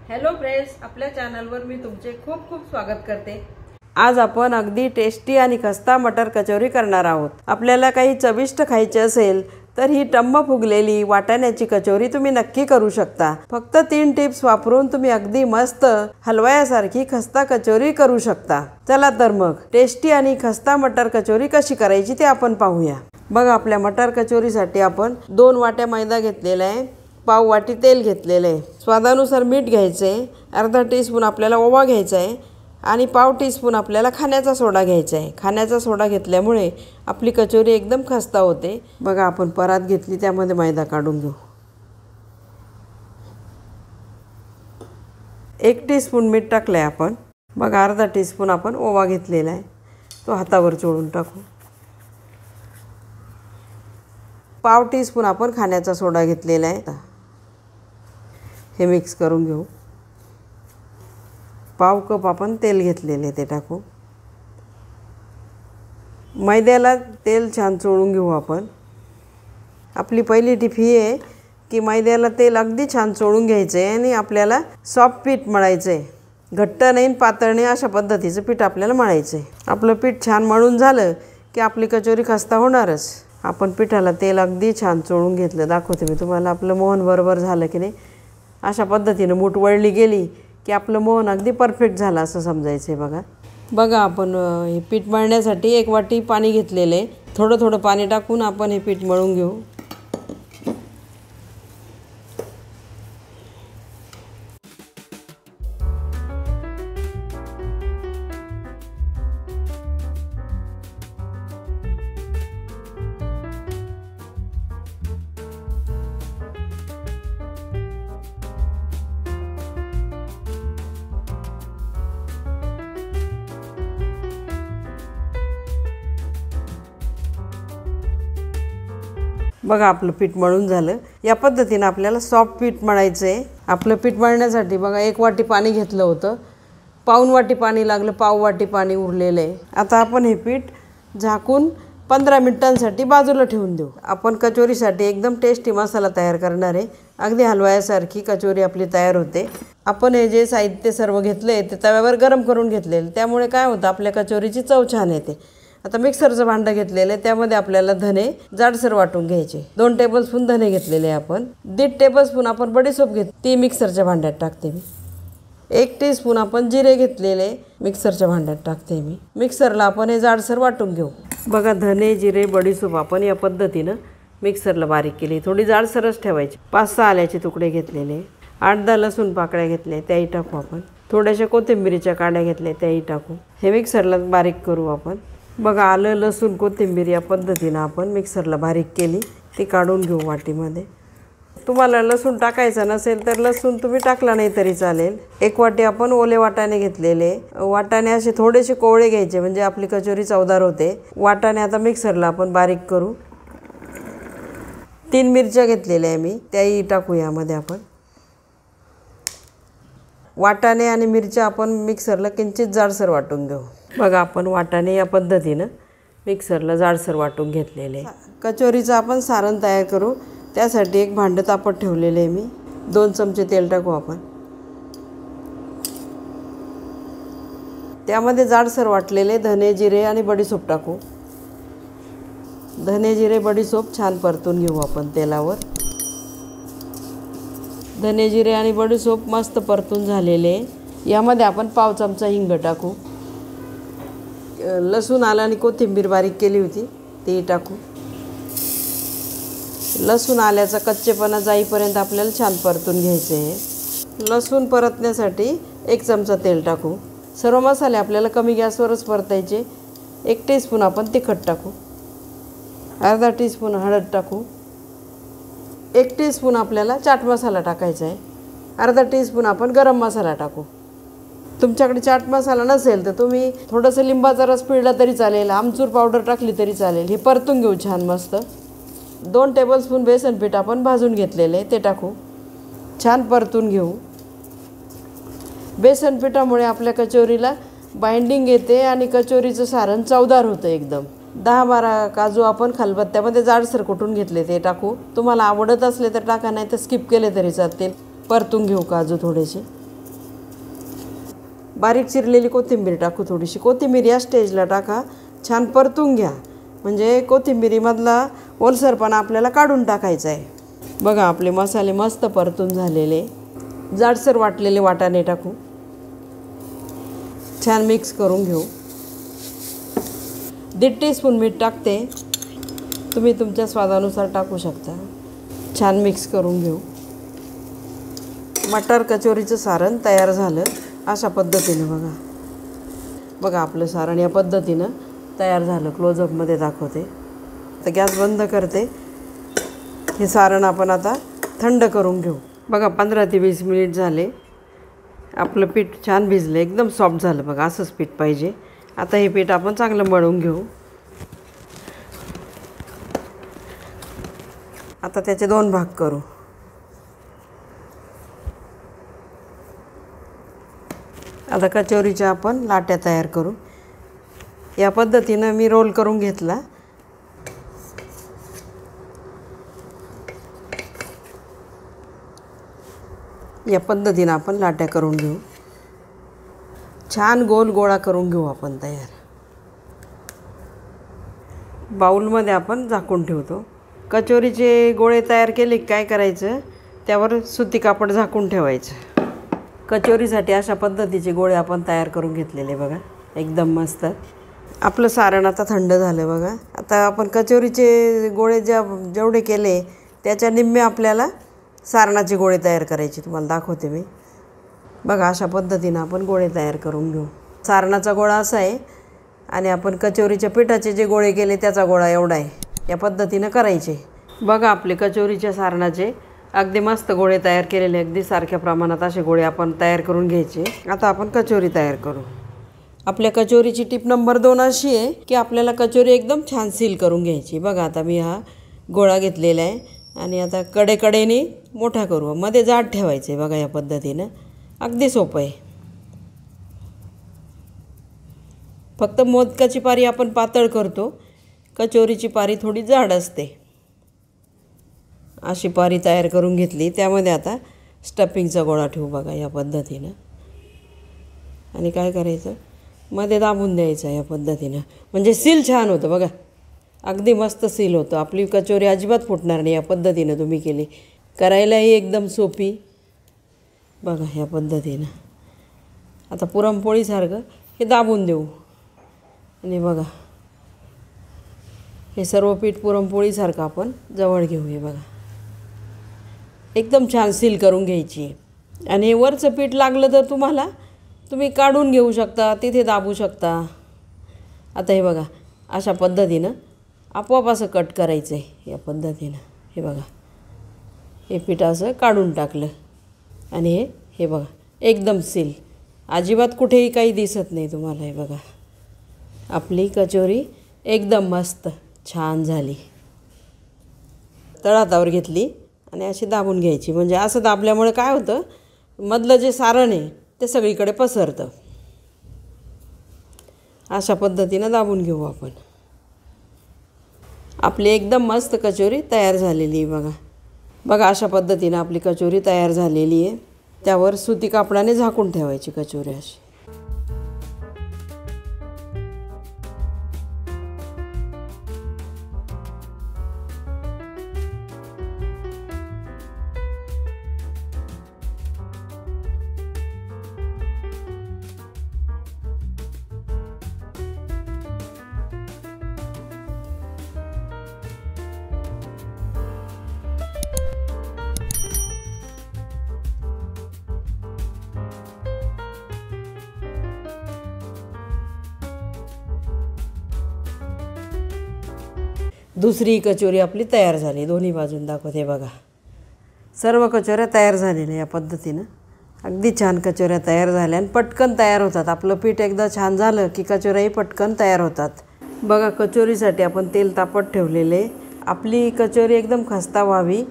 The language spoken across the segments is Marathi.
हॅलो फ्रेंड्स, आपल्या चॅनलवर मी तुमचे खूप खूप स्वागत करते। आज आपण अगदी टेस्टी आणि खस्ता मटर कचोरी करणार आहोत। आपल्याला काही चविष्ट खायचे असेल तर ही टम्म फुगलेली वाटाण्याची कचोरी तुम्ही नक्की करू शकता। फक्त 3 टिप्स वापरून तुम्ही अगदी मस्त हलवायासारखी खस्ता कचोरी करू शकता। चला तर मग टेस्टी आणि खस्ता मटर कचोरी कशी करायची ते आपण पाहूया। बघा, आपल्या मटर कचोरीसाठी आपण 2 वाट्या मैदा घेतलेला आहे, पाव वाटी तेल घेतलेले आहे, स्वादानुसार मीठ घ्यायचे, अर्धा टीस्पून आपल्याला ओवा घ्यायचा आहे आणि पाव टीस्पून आपल्याला खाण्याचा सोडा घ्यायचा आहे। खाण्याचा सोडा घेतल्यामुळे आपली कचोरी एकदम खस्ता होते। बघा, आपण परात घेतली, त्यामध्ये मैदा काढून घेऊ। 1 टीस्पून मीठ टाकले आपण। बघा, अर्धा टीस्पून आपण ओवा घेतलेला आहे, तो हातावर चोळून टाकू। पाव टीस्पून आपण खाण्याचा सोडा घेतलेला आहे, हे मिक्स करून घेऊ। पाव कप आपण तेल घेतलेले ते टाकू। मैद्याला तेल छान चोळून घेऊ आपण। आपली पहिली टिप ही आहे की मैद्याला तेल अगदी छान चोळून घ्यायचं आहे आणि आपल्याला सॉफ्ट पीठ मळायचं आहे। घट्ट नाही पातळ नाही अशा पद्धतीचं पीठ आपल्याला मळायचं आहे। आपलं पीठ छान मळून झालं की आपली कचोरी खस्ता होणारच। आपण पिठाला तेल अगदी छान चोळून घेतलं, दाखवते मी तुम्हाला। आपलं मोहन बरोबर झालं की नाही, अशा पद्धतीने मूठ वळली गेली की आपलं मोहन अगदी परफेक्ट झालं असं समजायचं आहे। बघा, आपण हे पीठ मळण्यासाठी 1 वाटी पाणी घेतलेलं आहे। थोडं थोडं पाणी टाकून आपण हे पीठ मळून घेऊ। बघा, आपलं पीठ मळून झालं। या पद्धतीने आपल्याला सॉफ्ट पीठ मळायचं आहे। आपलं पीठ मळण्यासाठी बघा 1 वाटी पाणी घेतलं होतं, पाऊण वाटी पाणी लागलं, पाव वाटी पाणी उरलेलं आहे। आता आपण हे पीठ झाकून 15 मिनिटांसाठी बाजूला ठेवून देऊ। आपण कचोरीसाठी एकदम टेस्टी मसाला तयार करणार आहे। अगदी हलवायासारखी कचोरी आपली तयार होते। आपण हे जे साहित्य सर्व घेतले ते तव्यावर गरम करून घेतलेले, त्यामुळे काय होतं, आपल्या कचोरीची चव छान येते। आता मिक्सरचं भांडं घेतलेलं आहे, त्यामध्ये आपल्याला धने जाडसर वाटून घ्यायचे। 2 टेबलस्पून धने घेतलेले आपण। 1.5 टेबलस्पून आपण बडीशेप घेत, ती मिक्सरच्या भांड्यात टाकते मी। 1 टीस्पून आपण जिरे घेतलेले, मिक्सरच्या भांड्यात टाकते मी। मिक्सरला आपण हे जाडसर वाटून घेऊ। बघा, धने जिरे बडीशेप आपण या पद्धतीनं मिक्सरला बारीक केली। थोडी जाडसरच ठेवायची। 5-6 आल्याचे तुकडे घेतलेले, 8-10 लसूण पाकळ्या घेतल्या, त्याही टाकू आपण। थोड्याशा कोथिंबीरीच्या काड्या घेतल्या, त्याही टाकू। हे मिक्सरला बारीक करू आपण। बघा, आलं लसूण कोथिंबीर या पद्धतीनं आपण मिक्सरला बारीक केली, ती काढून घेऊ वाटीमध्ये। तुम्हाला लसूण टाकायचा नसेल तर लसूण तुम्ही टाकला नाही तरी चालेल। 1 वाटी आपण ओले वाटाणे घेतलेले। वाटाणे असे थोडेसे कोवळे घ्यायचे, म्हणजे आपली कचोरी चवदार होते। वाटाणे आता मिक्सरला आपण बारीक करू। 3 मिरच्या घेतलेल्या आहे मी, त्याही टाकू यामध्ये आपण। वाटाणे आणि मिरच्या आपण मिक्सरला किंचित जाडसर वाटून घेऊ। बघा, आपण वाटाणे या पद्धतीनं मिक्सरला जाडसर वाटून घेतलेले। कचोरीचं आपण सारण तयार करू। त्यासाठी एक भांडं तापत ठेवलेले आहे मी। 2 चमचे तेल टाकू आपण। त्यामध्ये जाडसर वाटलेले धने जिरे आणि बडीशेप टाकू। धने जिरे बडीशेप छान परतून घेऊ आपण तेलावर। धने जिरे आणि बडीशेप मस्त परतून झालेले। यामध्ये आपण पाव चमचा हिंग टाकू। लसूण आलं आणि कोथिंबीर बारीक केली होती, ती टाकू। लसूण आल्याचा कच्चेपणा जाईपर्यंत आपल्याला छान परतून घ्यायचे आहे। लसूण परतण्यासाठी 1 चमचा तेल टाकू। सर्व मसाले आपल्याला कमी गॅसवरच परतायचे। 1 टीस्पून आपण तिखट टाकू। अर्धा टीस्पून हळद टाकू। 1 टीस्पून आपल्याला चाट मसाला टाकायचा आहे। अर्धा टीस्पून आपण गरम मसाला टाकू। तुमच्याकडे चाट मसाला नसेल तर तुम्ही थोडंसं लिंबाचा रस पिळला तरी चालेल, आमचूर पावडर टाकली तरी चालेल। हे परतून घेऊ छान मस्त। 2 टेबलस्पून बेसन पीठ आपण भाजून घेतलेले, ते टाकू। छान परतून घेऊ। बेसन पिठामुळे आपल्या कचोरीला बाइंडिंग येते आणि कचोरीचं सारण चवदार होतं एकदम। 10-12 काजू आपण खलबत्त्यामध्ये जाडसर कुटून घेतले, ते टाकू। तुम्हाला आवडत असले तर टाका, नाही तर स्किप केले तरी चालतील। परतून घेऊ काजू थोडेसे। बारीक चिरलेली कोथिंबीर टाकू थोडीशी. कोथिंबीर या स्टेजला टाका, छान परतून घ्या, म्हणजे कोथिंबीरीमधला ओलसरपणा आपल्याला काढून टाकायचा आहे. बघा आपले मसाले मस्त परतून झालेले. जाडसर वाटलेले वाटाणे टाकू, छान मिक्स करून घेऊ. 1.5 टीस्पून मीठ टाकते, तुम्ही तुमच्या स्वादानुसार टाकू शकता. छान मिक्स करून घेऊ. मटर कचोरीचं सारण तयार झालं अशा पद्धतीनं. बघा आपलं सारण या पद्धतीनं तयार झालं. क्लोजअपमध्ये दाखवते. तर गॅस बंद करते. हे सारण आपण आता थंड करून घेऊ. बघा 15 ते 20 मिनिट झाले. आपलं पीठ छान भिजलं, एकदम सॉफ्ट झालं. बघा असंच पीठ पाहिजे. आता हे पीठ आपण चांगलं मळून घेऊ. आता त्याचे 2 भाग करू. आता कचोरीच्या आपण लाट्या तयार करू. या पद्धतीनं मी रोल करून घेतला. या पद्धतीनं आपण लाट्या करून घेऊ. छान गोल गोळा करून घेऊ आपण तयार. बाउलमध्ये आपण झाकून ठेवतो. कचोरीचे गोळे तयार केले काय करायचं, त्यावर सुती कापड झाकून ठेवायचं. कचोरीसाठी अशा पद्धतीचे गोळे आपण तयार करून घेतलेले. बघा एकदम मस्त. आपलं सारण आता थंड झालं. बघा आता आपण कचोरीचे गोळे जेवढे केले त्याच्या निम्मे आपल्याला सारणाचे गोळे तयार करायचे. तुम्हाला दाखवते मी. बघा अशा पद्धतीनं आपण गोळे तयार करून घेऊ. सारणाचा गोळा असा आहे आणि आपण कचोरीच्या पिठाचे जे गोळे केले त्याचा गोळा एवढा आहे. या पद्धतीनं करायचे. बघा आपले कचोरीच्या सारणाचे अगदी मस्त गोळे तयार केलेले. अगदी सारख्या प्रमाणात असे गोळे आपण तयार करून घ्यायचे. आता आपण कचोरी तयार करू. आपल्या कचोरीची टिप नंबर 2 अशी आहे की आपल्याला कचोरी एकदम छान सील करून घ्यायची. बघा आता मी हा गोळा घेतलेला आहे आणि आता कडेकडेने मोठा करू. मध्ये जाड ठेवायचं आहे. बघा या पद्धतीनं अगदी सोपं आहे. फक्त मोदकाची पारी आपण पातळ करतो, कचोरीची पारी थोडी जाड असते. अशी पारी तयार करून घेतली. त्यामध्ये आता स्टफिंगचा गोळा ठेवू. बघा या पद्धतीनं. आणि काय करायचं, मध्ये दाबून द्यायचं या पद्धतीनं, म्हणजे सील छान होतं. बघा अगदी मस्त सील होतं. आपली कचोरी अजिबात फुटणार नाही. या पद्धतीनं तुम्ही केली, करायलाही एकदम सोपी. बघा या पद्धतीनं. आता पुरणपोळीसारखं हे दाबून देऊ. आणि बघा हे सर्व पीठ पुरणपोळीसारखं आपण जवळ घेऊ. हे बघा एकदम छान सील करून घ्यायची. आणि हे वरचं पीठ लागलं तर तुम्ही काढून घेऊ शकता, तिथे दाबू शकता. आता हे बघा अशा पद्धतीनं आपोआप असं कट करायचं आहे. या पद्धतीनं हे बघा हे पीठ असं काढून टाकलं आणि हे बघा एकदम सील, अजिबात कुठेही काही दिसत नाही तुम्हाला. हे बघा आपली कचोरी एकदम मस्त छान झाली. तळहातावर घेतली आणि अशी दाबून घ्यायची. म्हणजे असं दाबल्यामुळे काय होतं, मधलं जे सारण आहे ते सगळीकडे पसरतं. अशा पद्धतीनं दाबून घेऊ आपण. आपली एकदम मस्त कचोरी तयार झालेली आहे. बघा अशा पद्धतीनं आपली कचोरी तयार झालेली आहे. त्यावर सुती कापडाने झाकून ठेवायची कचोरी अशी. दुसरी कचोरी आपली तयार झाली. दोन्ही बाजून दाखवते. बघा सर्व कचोऱ्या तयार झालेल्या या पद्धतीनं. अगदी छान कचोऱ्या तयार झाल्या आणि पटकन तयार होतात. आपलं पीठ एकदा छान झालं की कचोऱ्याही पटकन तयार होतात. बघा कचोरीसाठी आपण तेल तापत ठेवलेले. आपली कचोरी एकदम खस्ता व्हावी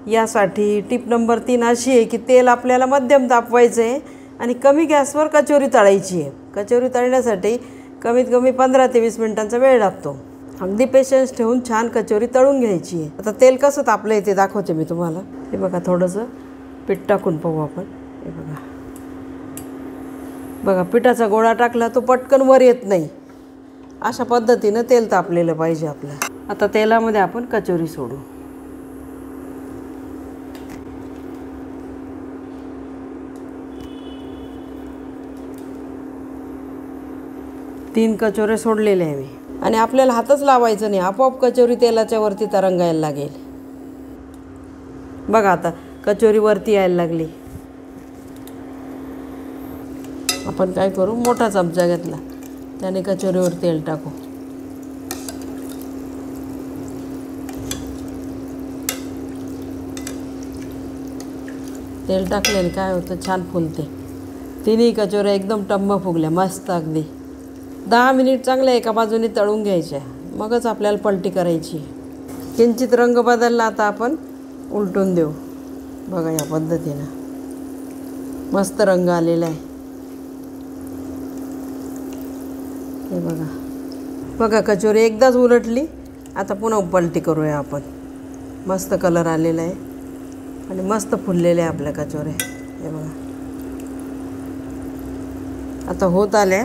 यासाठी टिप नंबर 3 अशी आहे की तेल आपल्याला मध्यम तापवायचं आहे आणि कमी गॅसवर कचोरी तळायची आहे. कचोरी तळण्यासाठी कमीत कमी 15 ते 20 मिनिटांचा वेळ लागतो. अगदी पेशन्स ठेवून छान कचोरी तळून घ्यायची आहे. आता तेल कसं तापलं आहे ते दाखवते मी तुम्हाला. हे बघा थोडंसं पीठ टाकून पाहू आपण. हे बघा बघा पिठाचा गोळा टाकला तो पटकन वर येत नाही, अशा पद्धतीनं तेल तापलेलं पाहिजे आपलं. आता तेलामध्ये आपण कचोरी सोडू. तीन कचोरे सोडलेले आहे मी. आणि आपल्याला हातच लावायचं नाही, आपोआप कचोरी तेलाच्या वरती तरंगायला लागेल. बघा आता कचोरी वरती यायला लागली. आपण काय करू, मोठा चमचा घेतला त्याने कचोरीवर तेल टाकू. तेल टाकल्याने काय होतं, छान फुलते. तिन्ही कचोऱ्या एकदम टम्म फुगल्या मस्त अगदी. 10 मिनिट चांगल्या एका बाजूने तळून घ्यायच्या, मगच आपल्याला पलटी करायची. किंचित रंग बदलला, आता आपण उलटून देऊ. बघा या पद्धतीनं मस्त रंग आलेला आहे. हे बघा बघा कचोरी एकदाच उलटली. आता पुन्हा पलटी करूया आपण. मस्त कलर आलेला आहे आणि मस्त फुललेले आहे आपल्या कचोऱ्या. हे बघा आता होत आल्या.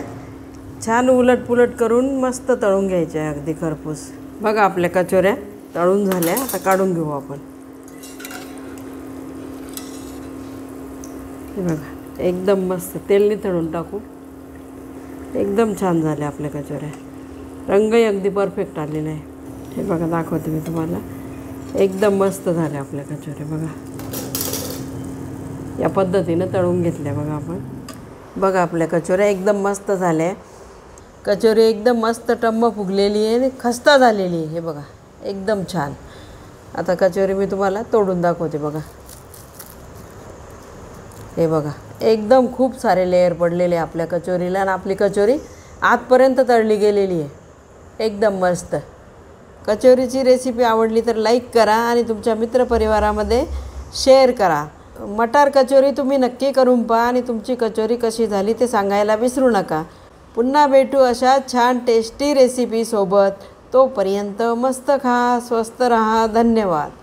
छान उलट पुलट करून मस्त तळून घ्यायच्या अगदी खरपूस. बघा आपल्या कचोऱ्या तळून झाल्या. आता काढून घेऊ आपण. हे बघा एकदम मस्त तेलने तळून टाकू. एकदम छान झाल्या आपल्या कचोऱ्या. रंगही अगदी परफेक्ट आलेला आहे. हे बघा दाखवते मी तुम्हाला. एकदम मस्त झाल्या आपल्या कचोऱ्या. बघा या पद्धतीनं तळून घेतल्या. बघा आपण बघा आपल्या कचोऱ्या एकदम मस्त झाल्या. कचोरी एकदम मस्त टम्म फुगलेली आहे, खस्ता झालेली आहे. हे बघा एकदम छान. आता कचोरी मी तुम्हाला तोडून दाखवते. बघा हे बघा एकदम खूप सारे लेयर पडलेले आपल्या कचोरीला आणि आपली कचोरी आतपर्यंत तळली गेलेली आहे. एकदम मस्त. कचोरीची रेसिपी आवडली तर लाईक करा आणि तुमच्या मित्रपरिवारामध्ये शेअर करा. मटार कचोरी तुम्ही नक्की करून पहा आणि तुमची कचोरी कशी झाली ते सांगायला विसरू नका. पुन्हा भेटू अशा छान टेस्टी रेसिपीसोबत. तोपर्यंत मस्त खा, स्वस्त रहा. धन्यवाद.